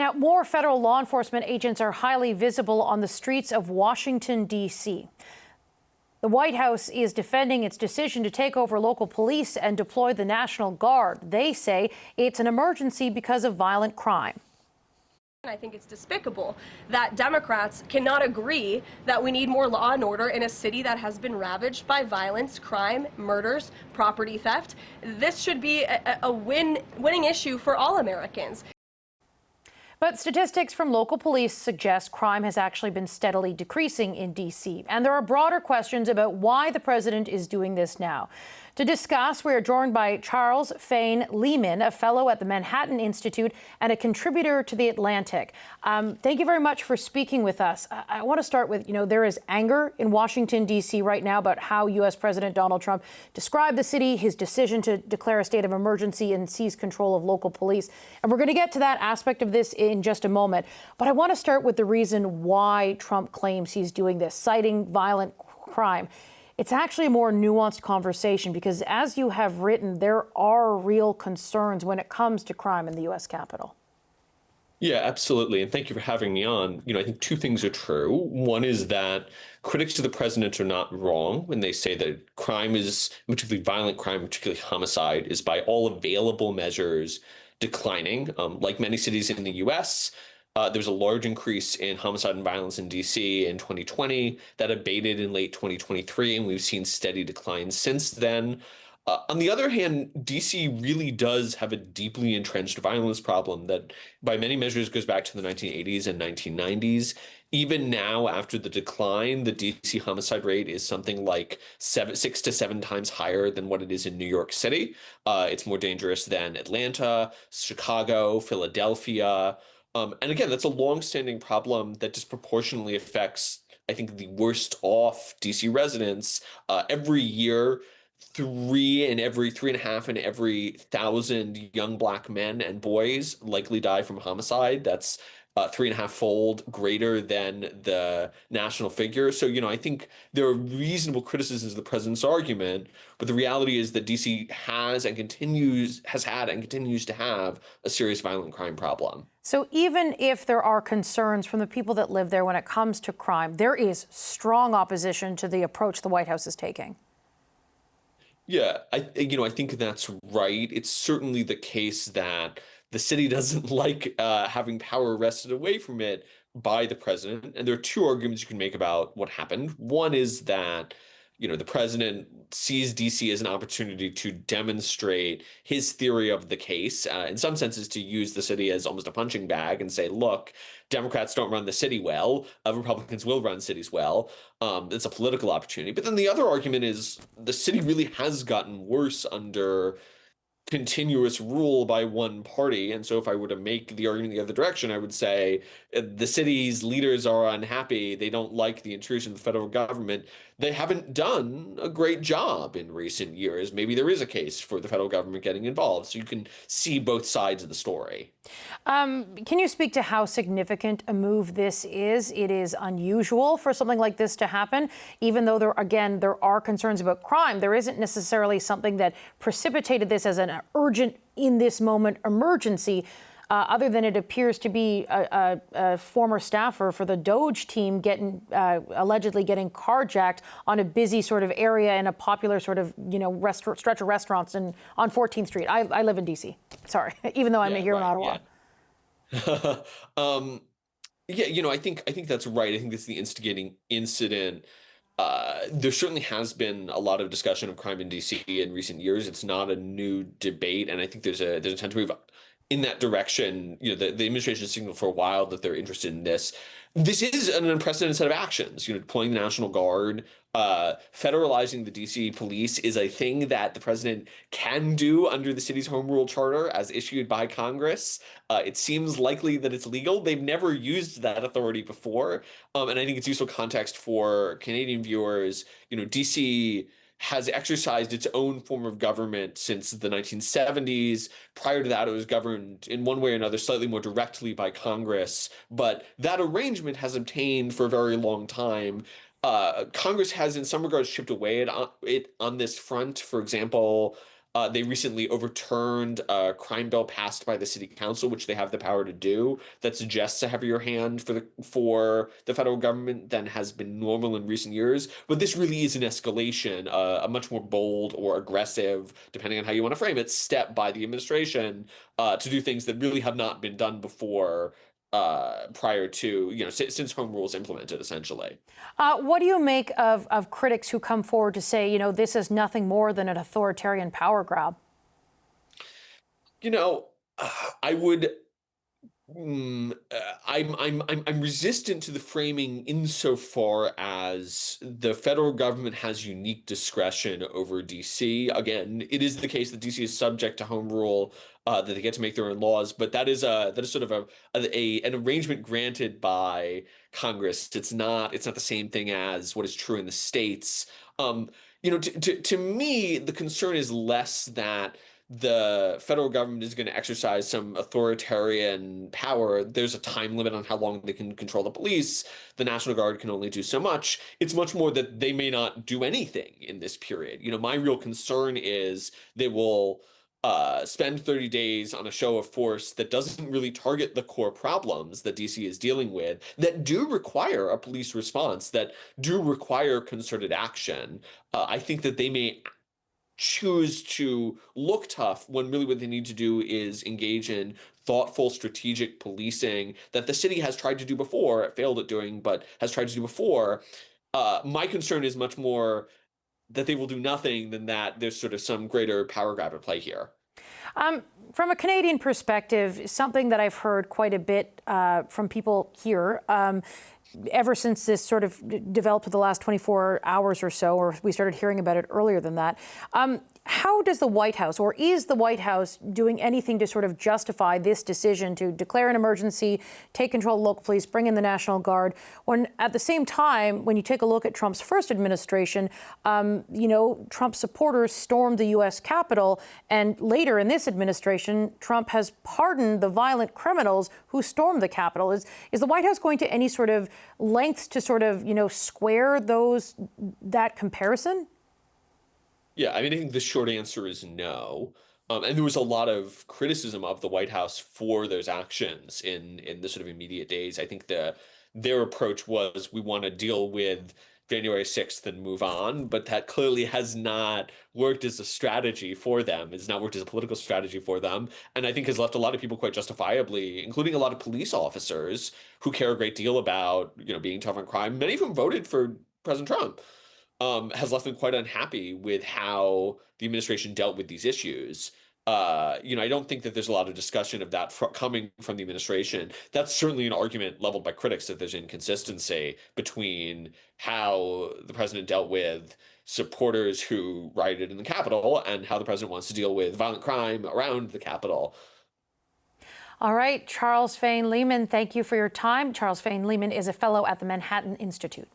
Now, more federal law enforcement agents are highly visible on the streets of Washington, D.C. The White House is defending its decision to take over local police and deploy the National Guard. They say it's an emergency because of violent crime. I think it's despicable that Democrats cannot agree that we need more law and order in a city that has been ravaged by violence, crime, murders, property theft. This should be a winning issue for all Americans. But statistics from local police suggest crime has actually been steadily decreasing in D.C. And there are broader questions about why the president is doing this now. To discuss, we are joined by Charles Fain Lehman, a fellow at the Manhattan Institute and a contributor to The Atlantic. Thank you very much for speaking with us. I want to start with, there is anger in Washington, D.C. right now about how U.S. President Donald Trump described the city, his decision to declare a state of emergency and seize control of local police. And we're going to get to that aspect of this in just a moment. But I want to start with the reason why Trump claims he's doing this, citing violent crime. It's actually a more nuanced conversation because, as you have written, there are real concerns when it comes to crime in the U.S. Capitol. Yeah, absolutely. And thank you for having me on. I think two things are true. One is that critics of the president are not wrong when they say that crime is, particularly violent crime, particularly homicide, is by all available measures declining. Like many cities in the U.S., there was a large increase in homicide and violence in D.C. in 2020 that abated in late 2023, and we've seen steady declines since then. On the other hand, D.C. really does have a deeply entrenched violence problem that by many measures goes back to the 1980s and 1990s. Even now, after the decline, the D.C. homicide rate is something like 6 to 7 times higher than what it is in New York City. It's more dangerous than Atlanta, Chicago, Philadelphia. And again, that's a longstanding problem that disproportionately affects, I think, the worst off DC residents. Every year, 3.5 in every 1,000 young Black men and boys likely die from homicide. That's 3.5-fold greater than the national figure. So, I think there are reasonable criticisms of the president's argument, but the reality is that DC has had and continues to have a serious violent crime problem. So even if there are concerns from the people that live there when it comes to crime, there is strong opposition to the approach the White House is taking. Yeah, I think that's right. It's certainly the case that the city doesn't like having power wrested away from it by the president. And there are two arguments you can make about what happened. One is that, the president sees DC as an opportunity to demonstrate his theory of the case, in some senses to use the city as almost a punching bag and say, look, Democrats don't run the city well, Republicans will run cities well. It's a political opportunity. But then the other argument is the city really has gotten worse under continuous rule by one party. And so if I were to make the argument the other direction, I would say the city's leaders are unhappy. They don't like the intrusion of the federal government. They haven't done a great job in recent years. Maybe there is a case for the federal government getting involved. So you can see both sides of the story. Can you speak to how significant a move this is? It is unusual for something like this to happen, even though there are concerns about crime. There isn't necessarily something that precipitated this as an urgent, in this moment emergency, other than it appears to be a former staffer for the Doge team allegedly getting carjacked on a busy sort of area in a popular sort of, stretch of restaurants on 14th Street. I live in D.C. Sorry, even though I'm here in Ottawa. Yeah. I think that's right. I think that's the instigating incident. There certainly has been a lot of discussion of crime in DC in recent years. It's not a new debate, and I think there's a intent to move in that direction. The administration has signaled for a while that they're interested in this. This is an unprecedented set of actions. Deploying the National Guard, federalizing the DC police is a thing that the president can do under the city's home rule charter as issued by Congress. It seems likely that it's legal. They've never used that authority before. And I think it's useful context for Canadian viewers. DC has exercised its own form of government since the 1970s. Prior to that, it was governed in one way or another slightly more directly by Congress. But that arrangement has obtained for a very long time. Congress has, in some regards, chipped away at it on this front. For example, They recently overturned a crime bill passed by the city council, which they have the power to do, that suggests a heavier hand for the federal government than has been normal in recent years. But this really is an escalation, a much more bold or aggressive, depending on how you want to frame it, step by the administration to do things that really have not been done before prior to, since home rule is implemented, essentially. What do you make of critics who come forward to say, this is nothing more than an authoritarian power grab? You know, I would. I'm resistant to the framing insofar as the federal government has unique discretion over DC. Again, it is the case that DC is subject to home rule, that they get to make their own laws, but that is sort of an arrangement granted by Congress. It's not the same thing as what is true in the states. To me, the concern is less that the federal government is going to exercise some authoritarian power. There's a time limit on how long they can control the police. The National Guard can only do so much. It's much more that they may not do anything in this period. My real concern is they will spend 30 days on a show of force that doesn't really target the core problems that DC is dealing with, that do require a police response, that do require concerted action. I think that they may choose to look tough when really what they need to do is engage in thoughtful, strategic policing that the city has tried to do before, failed at doing, but has tried to do before. My concern is much more that they will do nothing than that there's sort of some greater power grab at play here. From a Canadian perspective, something that I've heard quite a bit from people here, ever since this sort of developed for the last 24 hours or so, or we started hearing about it earlier than that, how does the White House, or is the White House doing anything to sort of justify this decision to declare an emergency, take control of local police, bring in the National Guard, when at the same time, when you take a look at Trump's first administration, Trump supporters stormed the U.S. Capitol, and later in this administration, Trump has pardoned the violent criminals who stormed the Capitol. Is the White House going to any sort of lengths to sort of, square that comparison? Yeah, I think the short answer is no. And there was a lot of criticism of the White House for those actions in the sort of immediate days. I think their approach was, we want to deal with January 6th and move on, but that clearly has not worked as a strategy for them. It's not worked as a political strategy for them, and I think has left a lot of people quite justifiably, including a lot of police officers who care a great deal about being tough on crime. Many of whom voted for President Trump. Has left them quite unhappy with how the administration dealt with these issues. I don't think that there's a lot of discussion of that coming from the administration. That's certainly an argument leveled by critics, that there's inconsistency between how the president dealt with supporters who rioted in the Capitol and how the president wants to deal with violent crime around the Capitol. All right, Charles Fain Lehman, thank you for your time. Charles Fain Lehman is a fellow at the Manhattan Institute.